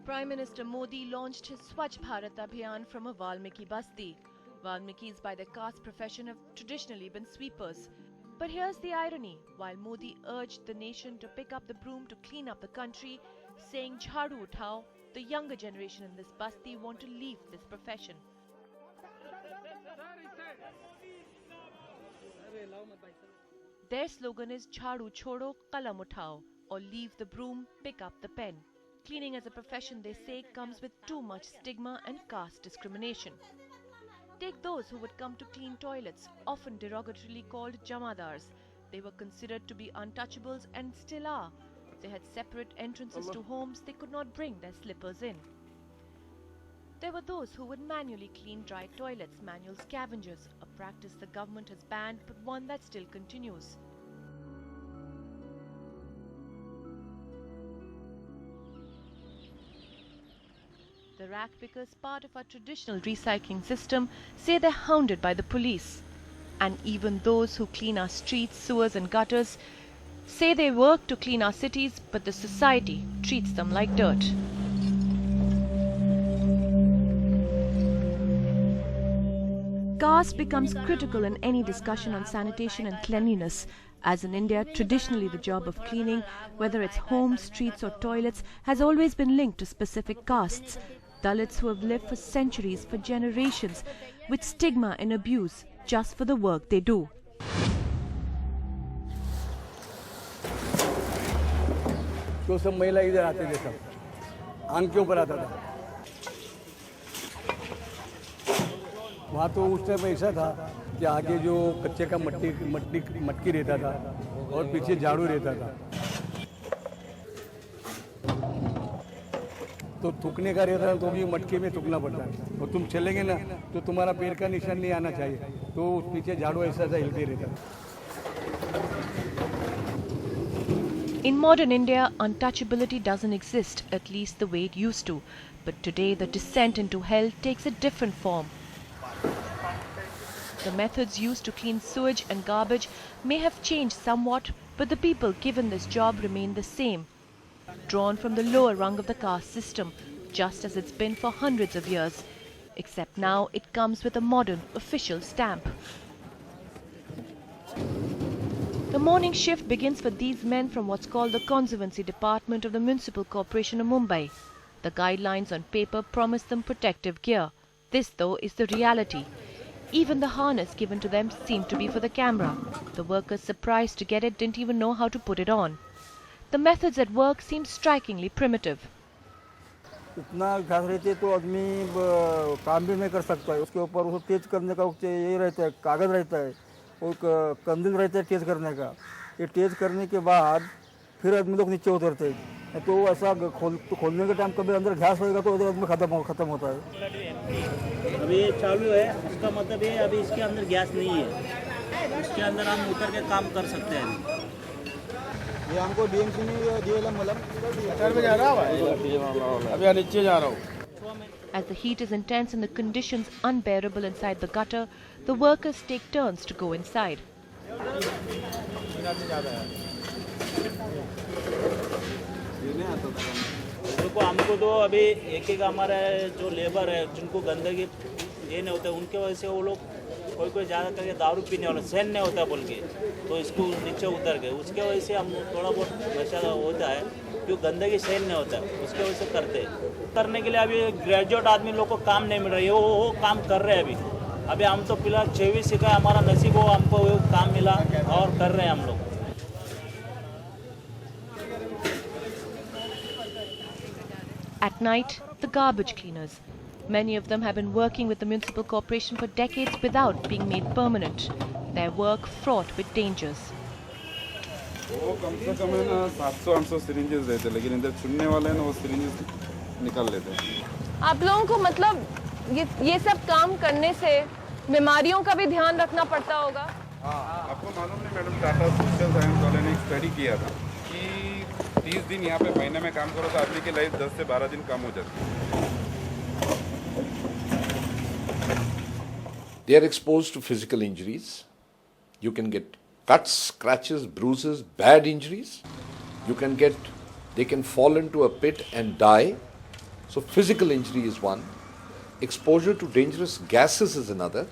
Prime Minister Modi launched his Swachh Bharat Abhiyan from a Valmiki Basti. Valmikis by their caste profession have traditionally been sweepers. But here's the irony. While Modi urged the nation to pick up the broom to clean up the country, saying Jhadu uthao, the younger generation in this Basti want to leave this profession. Their slogan is Jhadu chodo, kalam uthao, or leave the broom, pick up the pen. Cleaning as a profession, they say, comes with too much stigma and caste discrimination. Take those who would come to clean toilets, often derogatorily called jamadars. They were considered to be untouchables and still are. They had separate entrances to homes, they could not bring their slippers in. There were those who would manually clean dry toilets, manual scavengers, a practice the government has banned but one that still continues. The rag pickers, part of our traditional recycling system, say they're hounded by the police. And even those who clean our streets, sewers and gutters say they work to clean our cities, but the society treats them like dirt. Caste becomes critical in any discussion on sanitation and cleanliness. As in India, traditionally the job of cleaning, whether it's homes, streets or toilets, has always been linked to specific castes. Dalits who have lived for centuries, for generations, with stigma and abuse just for the work they do. तो सब महिला इधर आते थे, सब आंग के ऊपर आता था। वहाँ तो उस टाइम ऐसा था कि आगे जो कच्चे का मटकी रहता था और पीछे झाड़ू रहता था। तो थूकने का रहता है तो भी मटकी में थूकना पड़ता है और तुम चलेंगे ना तो तुम्हारा पैर का निशान नहीं आना चाहिए, तो उस पीछे झाड़ू ऐसा हिलते रहता है। In modern India, untouchability doesn't exist, at least the way it used to. But today, the descent into hell takes a different form. The methods used to clean sewage and garbage may have changed somewhat, but the people given this job remain the same. Drawn from the lower rung of the caste system, just as it's been for hundreds of years. Except now, it comes with a modern, official stamp. The morning shift begins for these men from what's called the Conservancy Department of the Municipal Corporation of Mumbai. The guidelines on paper promise them protective gear. This, though, is the reality. Even the harness given to them seemed to be for the camera. The workers, surprised to get it, didn't even know how to put it on. The methods at work seem strikingly primitive. इतना घास रहती है तो आदमी काम भी नहीं कर सकता है। उसके ऊपर उसको तेज करने का ये रहता है, कागज़ रहता है और कंदिल रहता है तेज करने का। ये तेज करने के बाद फिर आदमी लोग नीचे उतरते हैं, तो ऐसा खोलने के टाइम कभी अंदर घास होएगा तो उधर आदमी खत्म होता है। अभी ये चालू है, इसका मतलब ये अभी इसके अंदर गैस नहीं है, इसके अंदर हम उतर के काम कर सकते हैं। ये हमको डीएमसी में दिए मतलब जा रहा है, अभी नीचे जा रहा हूँ। As the heat is intense and the conditions unbearable inside the gutter, the workers take turns to go inside. देखो हमको तो अभी एक हमारा जो लेबर है जिनको गंदगी ये नहीं होता, उनके वजह से वो लोग कोई ज़्यादा करके दारू पीने वाला सहन नहीं होता बोल के तो इसको नीचे उतर गए। उसके वजह से हम थोड़ा बहुत नशा होता है, क्यों गंदगी सहन नहीं होता है, उसके वजह से करते हैं। करने के लिए अभी ग्रेजुएट आदमी लोग को काम नहीं मिल रहा है, वो काम कर रहे हैं अभी हम तो फिलहाल 6वीं सीखा, हमारा नसीब हो हमको वो काम मिला और कर रहे हैं हम लोग। At night, the garbage cleaners. Many of them have been working with the municipal corporation for decades without being made permanent. Their work fraught with dangers. वो कम से कम है ना 700-800 सिरिंजेस रहते, लेकिन इधर चुनने वाले हैं ना वो सिरिंजेस निकाल लेते हैं। आप लोगों को मतलब ये सब काम करने से बीमारियों का भी ध्यान रखना पड़ता होगा। आपको मालूम नहीं मैडम, टाटा सोशल साइंस वाले ने एक स्टडी किया था कि 30 दिन यहाँ पे महीने में काम करो तो आदमी की लाइफ 10 से 12 दिन कम हो जाती है। They are exposed to physical injuries. You can get cuts, scratches, bruises, bad injuries. They can fall into a pit and die. So physical injury is one. Exposure to dangerous gases is another.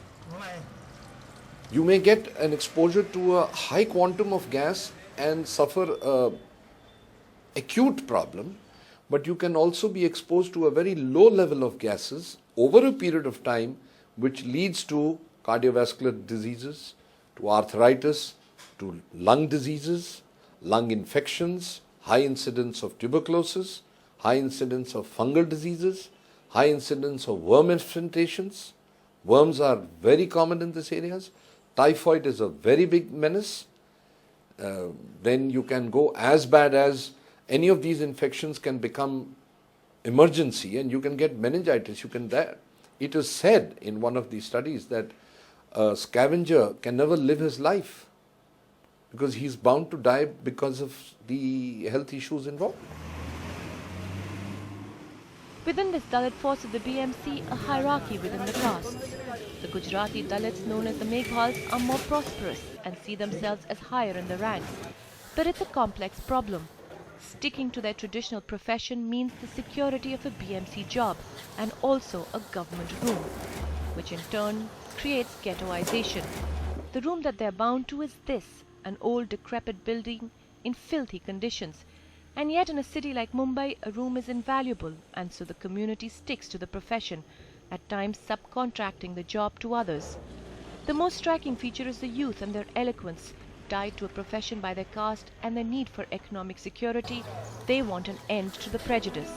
You may get an exposure to a high quantum of gas and suffer an acute problem, but you can also be exposed to a very low level of gases over a period of time, which leads to cardiovascular diseases, to arthritis, to lung diseases, lung infections, high incidence of tuberculosis, high incidence of fungal diseases, high incidence of worm infestations. Worms are very common in these areas. Typhoid is a very big menace. Then you can go as bad as any of these infections can become emergency and you can get meningitis, you can die. It is said in one of these studies that a scavenger can never live his life because he's bound to die because of the health issues involved. Within this Dalit force of the BMC, a hierarchy within the castes. The Gujarati Dalits, known as the Meghals, are more prosperous and see themselves as higher in the ranks. But it's a complex problem. Sticking to their traditional profession means the security of a BMC job and also a government room, which in turn creates ghettoization. The room that they're bound to is this, an old decrepit building in filthy conditions. And yet in a city like Mumbai, a room is invaluable, and so the community sticks to the profession, at times subcontracting the job to others. The most striking feature is the youth and their eloquence. Tied to a profession by their caste and their need for economic security, they want an end to the prejudice.